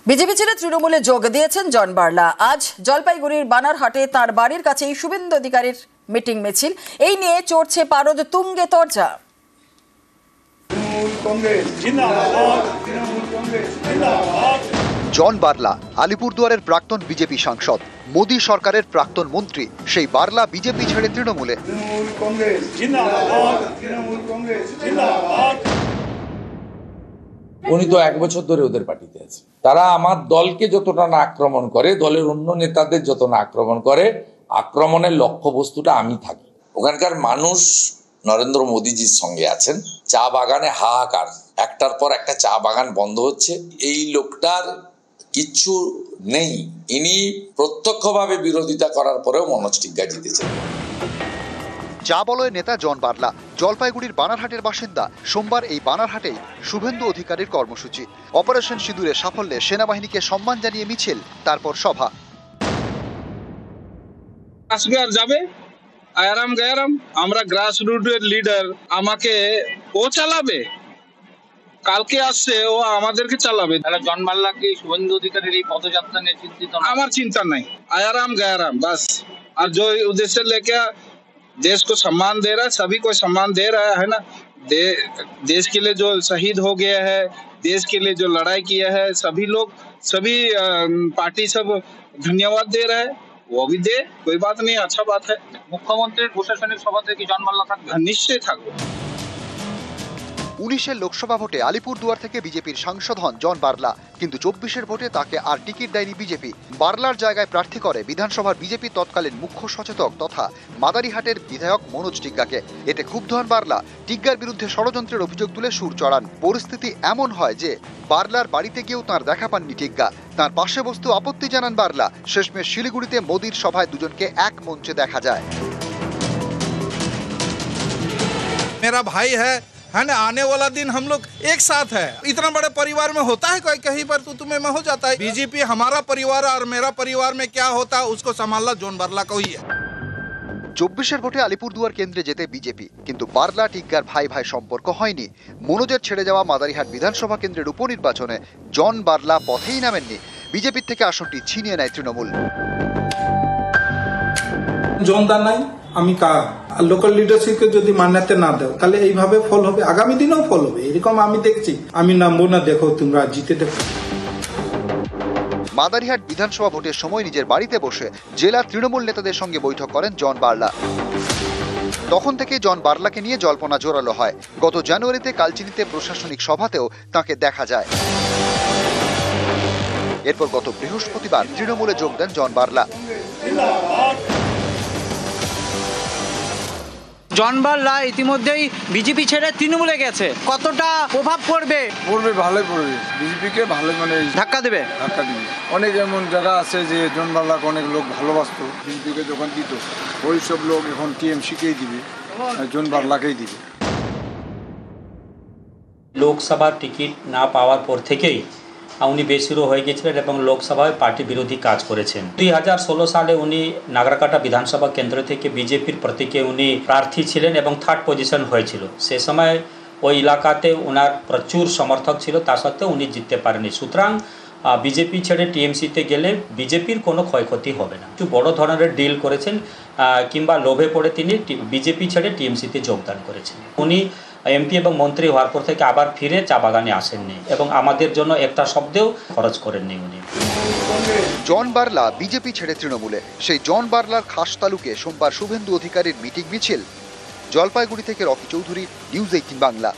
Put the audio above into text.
BJP ছেড়ে তৃণমূলে যোগ দিয়েছেন জন বার্লা। আজ জলপাইগুড়ির বানারহাটে তার বাড়ির কাছেই শুভেন্দু অধিকারীর মিটিং মিছিল। এই নিয়ে চড়ছে পারদ তুঙ্গে তরজা। জন বার্লা আলিপুরদুয়ারের প্রাক্তন বিজেপি সাংসদ, মোদী সরকারের প্রাক্তন মন্ত্রী। সেই বার্লা বিজেপি ছেড়ে তৃণমূলে। উনি তো 1 বছর ধরে ওদের পার্টিতে আছে। তারা আমার দলকে যতটা না আক্রমণ করে, দলের অন্য নেতাদের যত না আক্রমণ করে, আক্রমণের লক্ষ্যবস্তুটা আমি থাকি। ওখানকার মানুষ নরেন্দ্র মোদীজির সঙ্গে আছেন। চা বাগানে হাহাকার, একটার পর একটা চা বাগান বন্ধ হচ্ছে। এই লোকটার কিচ্ছু নেই। ইনি প্রত্যক্ষভাবে বিরোধিতা করার পরেও মনোজটিজ্ঞা জিতেছেন। যা বলয় নেতা জন বার্লা জলপাইগুড়ির বানারহাটের বাসিন্দা। সোমবার এই বানারহাটেই শুভেন্দু অধিকারীর কর্মসূচি। অপারেশন সিঁদুরের সাফল্যে সেনাবাহিনীকে সম্মান জানিয়ে মিছিল, তারপর সভা। যাবে আয়ারাম গায়ারাম, আমরা গ্রাসরুটের লিডার, আমাকে ও চালাবে, কালকে আসছে ও আমাদেরকে চালাবে। তাহলে জন বার্লা কি শুভেন্দু অধিকারীর এই পদযাত্রা নিয়ে চিন্তিত? আমার চিন্তা নাই, आयाराम गयाराम बस। और जो उद्देश्य लेके देश को सम्मान दे रहा है, सभी को सम्मान दे रहा है ना। देश के लिए जो शहीद हो गया है, देश के लिए जो लड़ाई किया है, सभी लोग, सभी पार्टी सब धन्यवाद दे रहा है। वो भी दे, कोई बात नहीं, अच्छा बात है। মুখ্যমন্ত্রীর প্রশাসনিক সভাতে কি জন বার্লা থাকবে? নিশ্চয়ই থাকবে। 19-এর লোকসভা ভোটে আলিপুরদুয়ার থেকে বিজেপির সাংসদ হন জন বার্লা, কিন্তু 24-এর ভোটে তাকে আর টিকিট দেয়নি বিজেপি। বার্লার জায়গায় প্রার্থী করে বিধানসভার বিজেপি তৎকালীন মুখ্য সচেতক তথা মাদারিহাটের বিধায়ক মনোজ টিগ্গাকে। এতে ক্ষুব্ধ হন বার্লা, টিগ্গার বিরুদ্ধে ষড়যন্ত্রের অভিযোগ তুলে সুর চড়ান। পরিস্থিতি এমন হয় যে বার্লার বাড়িতে গিয়েও তাঁর দেখা পাননি টিগ্গা। তাঁর পাশে বসতে আপত্তি জানান বার্লা। শেষমেশ শিলিগুড়িতে মোদির সভায় দুজনকে এক মঞ্চে দেখা যায়। मेरा भाई है ना, आने वाला दिन हम लोग एक साथ है। इतना बड़े परिवार में होता है कोई कहीं पर तो तुम्हें में हो जाता है। बीजेपी हमारा परिवार और मेरा परिवार में क्या होता है उसको संभालना जोन बार्ला को ही है। 24-এর ভোটে আলিপুরদুয়ার কেন্দ্রে যেতে বিজেপি, কিন্তু বার্লা টিগ্গার ভাই ভাই সম্পর্ক হয়নি। মনোজের ছেড়ে যাওয়া মাদারিহাট বিধানসভা কেন্দ্রের উপনির্বাচনে জন বার্লা পথেই নামেননি। বিজেপির থেকে আসনটি ছিনিয়ে নেয় তৃণমূল। জনতা নাই, আমি কার লোকাল লিডারশিপকে যদি মান্যতা না দাও তাহলে এইভাবে ফল হবে, আগামী দিনেও ফল হবে। এরকম আমি দেখছি, আমি নামবো না, দেখো তোমরা জিতে দেখো। মাদারিহাট বিধানসভা ভোটের সময় নিজের বাড়িতে বসে জেলা তৃণমূল নেতাদের সঙ্গে বৈঠক করেন জন বার্লা। তখন থেকে জন বার্লাকে নিয়ে জল্পনা জোরালো হয়। গত জানুয়ারিতে কালচিনিতে প্রশাসনিক সভাতেও তাকে দেখা যায়। এরপর গত বৃহস্পতিবার তৃণমূলে যোগ দেন জন বার্লা। জন বার্লা ইতিমধ্যেই বিজেপি ছেড়ে তৃণমূলে গেছে, কতটা প্রভাব পড়বে? পড়বে, ভালোই পড়বে। বিজেপিকে ভালো মানে ধাক্কা দেবে। অনেক এমন জায়গা আছে যে জন বার্লাকে অনেক লোক ভালোবাসতো, বিজেপিকে যখন দিত ওই সব লোক এখন টিএমসিকেই দিবে, জন বার্লাকেই দিবে। লোকসভার টিকিট না পাওয়ার পর থেকেই উনি বেসুরো হয়ে গেছিলেন এবং লোকসভায় পার্টি বিরোধী কাজ করেছেন। 2016 সালে উনি নাগরাকাটা বিধানসভা কেন্দ্র থেকে বিজেপির প্রতীকে উনি প্রার্থী ছিলেন এবং 3rd পজিশন হয়েছিল। সে সময় ওই এলাকাতে ওনার প্রচুর সমর্থক ছিল, তা সত্ত্বেও উনি জিততে পারেনি। সুতরাং বিজেপি ছেড়ে টিএমসিতে গেলে বিজেপির কোনো ক্ষয়ক্ষতি হবে না। একটু বড় ধরনের ডিল করেছেন কিংবা লোভে পড়ে তিনি বিজেপি ছেড়ে টিএমসিতে যোগদান করেছেন। উনি এমপি এবং মন্ত্রী হওয়ার পর থেকে আবার ফিরে চা বাগানে আসেননি এবং আমাদের জন্য একটা শব্দেও খরচ করেননি উনি। জন বার্লা বিজেপি ছেড়ে তৃণমূলে। সেই জন বার্লার খাস তালুকে সোমবার শুভেন্দু অধিকারীর মিটিং মিছিল। জলপাইগুড়ি থেকে রকি চৌধুরী, নিউজ 18 বাংলা।